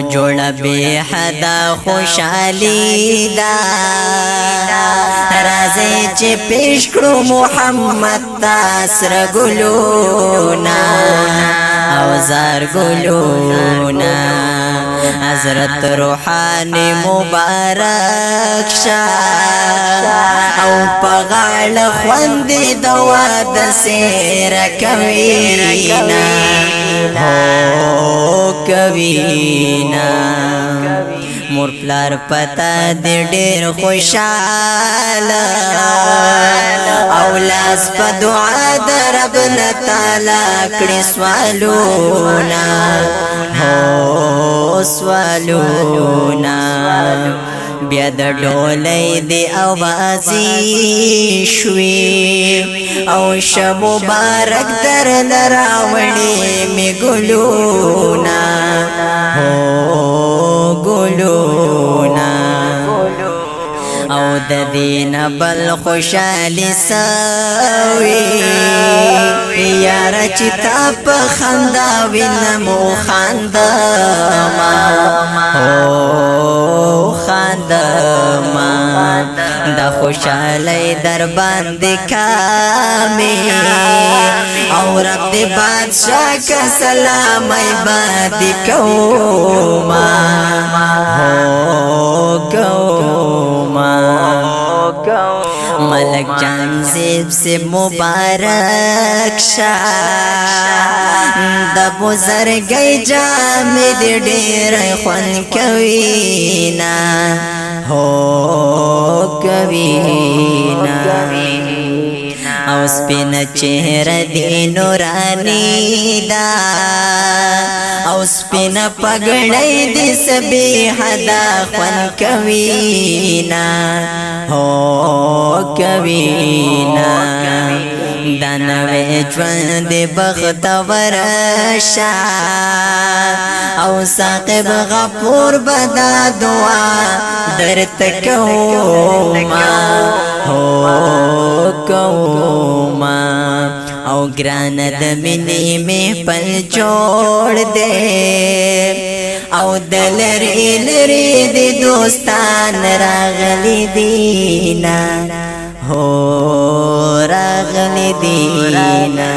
جوړه به حدا خوشالي دا راځي چې پیش کړو محمد تاسر ګلونا او زار ګلونا حضرت روحاني مبارک شاه او پغال خوند دوا د سیر کوینا هو کوینا مور پلار پتا دې ډېر خوشاله او لاس په دعا د رب تعالی کړي سوالونه هو سوالونه بیا د ډولۍ دی اوازې شوې او شب مبارک در لراوړې مې ګلونه هو ګلونه او د دین بل خوشالي سوي یار چې تا په خندا وینمو خندما هو خندما د خوشالۍ در باندې کامې او رب دې بادشاہ کا سلام عبادت کوما هو کوما ملک جان زیب سے مبارک شاه د بزرګۍ جامې دې ډېر خوند کوینا هو کوینا او سپین چهره دې نورانی دا او سپین پګړۍ دې سبي حدا خوند کوینا هو کوینا دانوې ژوند بختور شاه او ساقب غفور بدا دعا درته کوما هو کوما او ګران د مینې مې پل جوړ دې او دلری لری دې دوستان راغلي دینا هو راغلي دینا